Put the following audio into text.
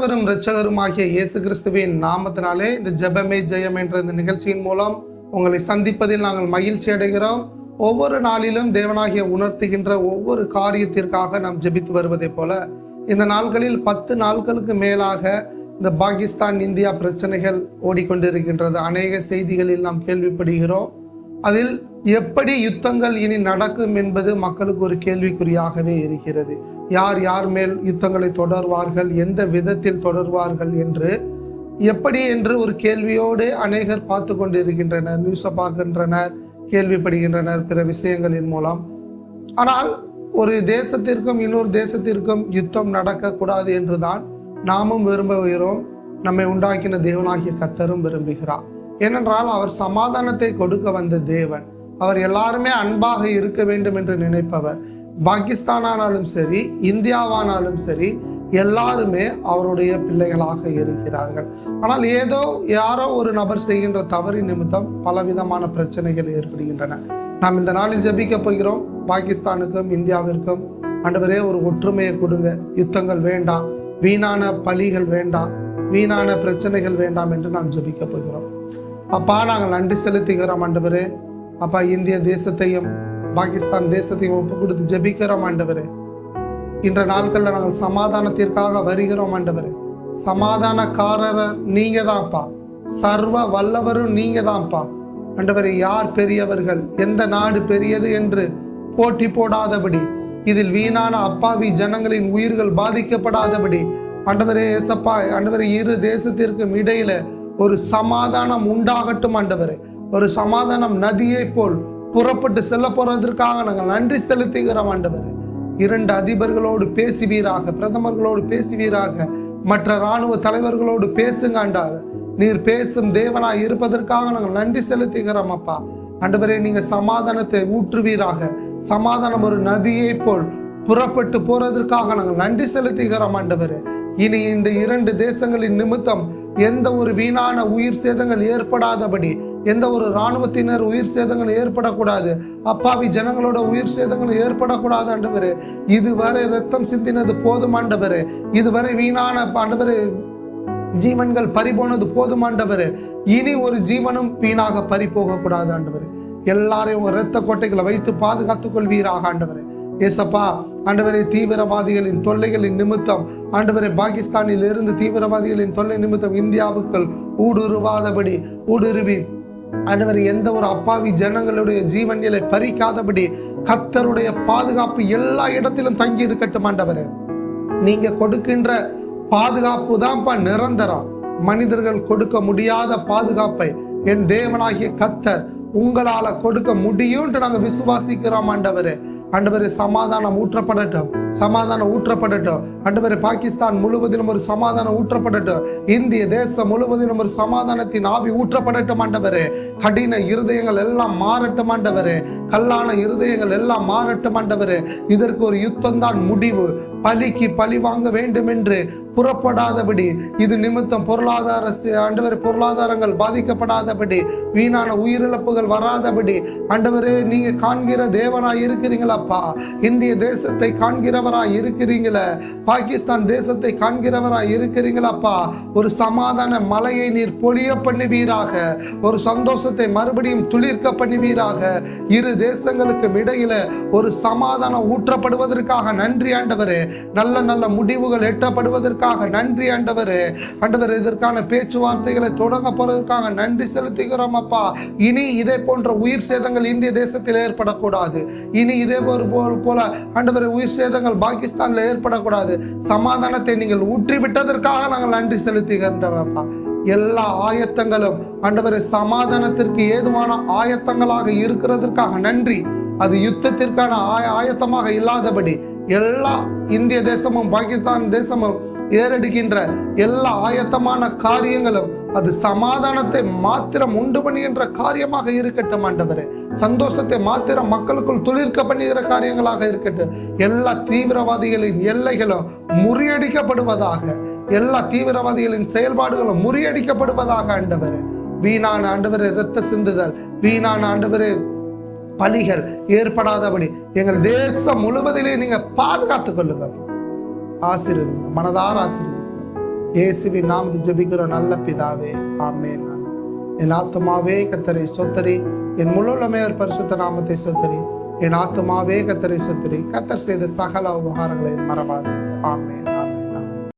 வரும் இரட்சகருமாகிய இயேசு கிறிஸ்துவின் நாமத்தினாலே இந்த ஜெபமே ஜெயம் என்ற இந்த நிகழ்ச்சியின் மூலம் உங்களை சந்திப்பதில் நாங்கள் மகிழ்ச்சி அடைகிறோம். ஒவ்வொரு நாளிலும் தேவனாகிய உணர்த்துகின்ற ஒவ்வொரு காரியத்திற்காக நாம் ஜெபித்து வருவதை போல இந்த நாட்களில் 10 நாட்களுக்கு மேலாக இந்த பாகிஸ்தான் இந்தியா பிரச்சனைகள் ஓடிக்கொண்டிருக்கின்றது. அநேக செய்திகளில் நாம் கேள்விப்படுகிறோம். அதில் எப்படி யுத்தங்கள் இனி நடக்கும் என்பது மக்களுக்கு ஒரு கேள்விக்குறியாகவே இருக்கிறது. யார் யார் மேல் யுத்தங்களை தொடர்வார்கள், எந்த விதத்தில் தொடர்வார்கள் என்று எப்படி என்று ஒரு கேள்வியோடு அநேகர் பார்த்து கொண்டு இருக்கின்றனர், நியூஸை பார்க்கின்றனர், கேள்விப்படுகின்றனர் பிற விஷயங்களின் மூலம். ஆனால் ஒரு தேசத்திற்கும் இன்னொரு தேசத்திற்கும் யுத்தம் நடக்கக்கூடாது என்றுதான் நாமும் விரும்புகிறோம். நம்மை உண்டாக்கின தேவனாகிய கர்த்தரும் விரும்புகிறார். ஏனென்றால் அவர் சமாதானத்தை கொடுக்க வந்த தேவன். அவர் எல்லாருமே அன்பாக இருக்க வேண்டும் என்று நினைப்பவர். பாகிஸ்தானானாலும் சரி, இந்தியாவானாலும் சரி, எல்லாருமே அவருடைய பிள்ளைகளாக இருக்கிறார்கள். ஆனால் யாரோ ஒரு நபர் செய்கின்ற தவறின் நிமித்தம் பலவிதமான பிரச்சனைகள் ஏற்படுகின்றன. நாம் இந்த நாளில் ஜெபிக்க போகிறோம். பாகிஸ்தானுக்கும் இந்தியாவிற்கும் ஆண்டவரே ஒரு ஒற்றுமையை கொடுங்க, யுத்தங்கள் வேண்டாம், வீணான பலிகள் வேண்டாம், வீணான பிரச்சனைகள் வேண்டாம் என்று நாம் ஜெபிக்க போகிறோம். அப்பா, நாங்கள் நன்றி செலுத்துகிறோம் ஆண்டவரே. அப்பா, இந்திய தேசத்தையும் பாகிஸ்தான் தேசத்தையும் ஒப்பு கொடுத்து ஜெபிக்கிறோம் ஆண்டவரே. இன்ற நாட்களில் நாங்கள் சமாதானத்திற்காக வருகிறோம் ஆண்டவரே. சமாதானக்காரர் நீங்க தான்ப்பா, சர்வ வல்லவரும் நீங்க தான்ப்பா ஆண்டவரே. யார் பெரியவர்கள், எந்த நாடு பெரியது என்று போட்டி போடாதபடி, இதில் வீணான அப்பாவி ஜனங்களின் உயிர்கள் பாதிக்கப்படாதபடி ஆண்டவரே ஏசப்பா, ஆண்டவரே இரு தேசத்திற்கும் இடையில ஒரு சமாதானம் உண்டாகட்டும் ஆண்டவரே. ஒரு சமாதானம் நதியை போல் புறப்பட்டு செல்ல போறதற்காக நாங்கள் நன்றி செலுத்துகிறோம் ஆண்டவரே. 2 அதிபர்களோடு பேசுவீராக, பிரதமர்களோடு பேசுவீராக, மற்ற இராணுவ தலைவர்களோடு பேசுங்க ஆண்டவரே. நீர் பேசும் தேவனாய் இருப்பதற்காக நாங்கள் நன்றி செலுத்துகிறோம் அப்பா. ஆண்டவரே, நீங்க சமாதானத்தை ஊற்றுவீராக. சமாதானம் ஒரு நதியை போல் புறப்பட்டு போறதற்காக நாங்கள் நன்றி செலுத்துகிறோம் ஆண்டவரே. இனி இந்த 2 தேசங்களின் நிமித்தம் எந்த ஒரு வீணான உயிர் சேதங்கள் ஏற்படாதபடி, எந்த ஒரு இராணுவத்தினர் உயிர் சேதங்கள் ஏற்படக்கூடாது, அப்பாவி ஜனங்களோட உயிர் சேதங்கள் ஏற்படக்கூடாது ஆண்டவரே. இதுவரை ரத்தம் சிந்தினது போதும் ஆண்டவரே. இதுவரை வீணான ஆண்டவரே ஜீவன்கள் பறிபோனது போதும் ஆண்டவரே. இனி ஒரு ஜீவனும் வீணாக பறி போகக்கூடாது ஆண்டவரே. எல்லாரையும் ஒரு இரத்த கோட்டைகளை வைத்து பாதுகாத்துக் கொள்வீராக ஆண்டவரே. ஏசப்பா ஆண்டவரே, தீவிரவாதிகளின் தொல்லைகளின் நிமித்தம் ஆண்டவரே, பாகிஸ்தானில் இருந்து தீவிரவாதிகளின் தொல்லை நிமித்தம் இந்தியாவுக்குள் ஊடுருவி ஆண்டவரே, எந்த ஒரு அப்பாவி ஜனங்களுடைய ஜீவன்களை பறிக்காதபடி கர்த்தருடைய பாதுகாப்பு எல்லா இடத்திலும் தங்கி இருக்கட்டும் ஆண்டவரே. நீங்க கொடுக்கின்ற பாதுகாப்பு தான்ப்பா நிரந்தரம். மனிதர்கள் கொடுக்க முடியாத பாதுகாப்பை என் தேவனாகிய கர்த்தர் உங்களால கொடுக்க முடியும்னு நாங்கள் விசுவாசிக்கிறோம் ஆண்டவரே. ஆண்டவரே, சமாதானம் ஊற்றப்படட்டும், சமாதானம் ஊற்றப்படட்டும் ஆண்டவரே. பாகிஸ்தான் முழுவதிலும் ஒரு சமாதானம் ஊற்றப்படட்டும். இந்திய தேசம் முழுவதிலும் ஒரு சமாதானத்தின் ஆவி ஊற்றப்படட்டும் ஆண்டவரே. கடின இருதயங்கள் எல்லாம் மாறட்டும் ஆண்டவரே. கல்லான இருதயங்கள் எல்லாம் மாறட்டும் ஆண்டவரே. இதற்கு ஒரு யுத்தம் தான் முடிவு. பலிக்கு பழி வாங்க வேண்டும் என்று புறப்படாதபடி, இது நிமித்தம் பொருளாதாரங்கள் பாதிக்கப்படாதபடி, வீணான உயிரிழப்புகள் வராதபடி ஆண்டவரே, நீங்க காண்கிற தேவனாய் இருக்கிறீங்களா அப்பா. இந்திய தேசத்தை காண்கிறவராய் இருக்கிறீங்களே, பாகிஸ்தான் தேசத்தை காண்கிறவராய் இருக்கிறீங்களப்பா. ஒரு சமாதான மலையை நீர் பொழிய பண்ணுவீராக. ஒரு சந்தோஷத்தை மறுபடியும் துளிர்க்க பண்ணுவீராக. இரு தேசங்களுக்கும் இடையில ஒரு சமாதானம் ஊற்றப்படுவதற்காக நன்றி ஆண்டவரே. நல்ல நல்ல முடிவுகள் எட்டப்படுவதற்காக நன்றி ஆண்டவரே. ஆண்டவரே, இதற்கான பேச்சுவார்த்தைகளை தொடங்க போறதற்காக நன்றி செலுத்துகிறோம் அப்பா. இனி இதே போன்ற உயிர் சேதங்கள் இந்திய தேசத்தில் ஏற்படக்கூடாது. இனி இதே போல ஆண்டவரே உயிர் சேதங்கள் பாகிஸ்தான்ல ஏற்படக்கூடாது. சமாதானத்தை நீங்கள் ஊற்றி விட்டதற்காக நாங்கள் நன்றி செலுத்துகின்றோம். எல்லா ஆயத்தங்களும் ஆண்டவரே சமாதானத்திற்கு ஏதுவான ஆயத்தங்களாக இருக்கிறதற்காக நன்றி. அது யுத்தத்திற்கான ஆயத்தமாக இல்லாதபடி எல்லா இந்திய தேசமும் பாகிஸ்தான் தேசமும் ஏறெடுக்கின்ற எல்லா ஆயத்தமான காரியங்களும் அது சமாதானத்தை மாத்திரம் உண்டு பண்ணுகின்ற காரியமாக இருக்கட்டும் ஆண்டவரே. சந்தோஷத்தை மாத்திரம் மக்களுக்குள் துளிர்க்க பண்ணுகிற காரியங்களாக இருக்கட்டும். எல்லா தீவிரவாதிகளின் எல்லைகளும் முறியடிக்கப்படுவதாக, எல்லா தீவிரவாதிகளின் செயல்பாடுகளும் முறியடிக்கப்படுவதாக ஆண்டவரே. வீணான ஆண்டவரே இரத்த சிந்துதல், வீணான ஆண்டவரே பலிகள் ஏற்படாதபடி எங்கள் தேசம் முழுவதிலே நீங்க பாதுகாத்துக் கொள்ளுங்க. ஆசீர்வதிங்க, மனதார ஆசீர்வதிங்க. இயேசுவின் நாமத்தில் ஜெபிக்கிற நல்ல பிதாவே, ஆமென். என் ஆத்துமாவே கர்த்தரை சொத்தரி, என் முழுமே பரிசுத்த நாமத்தை சொத்தரி. என் ஆத்துமாவே கர்த்தரை சொத்தரி, கர்த்தர் செய்த சகல உபகாரங்களை மறவாது. ஆமென்.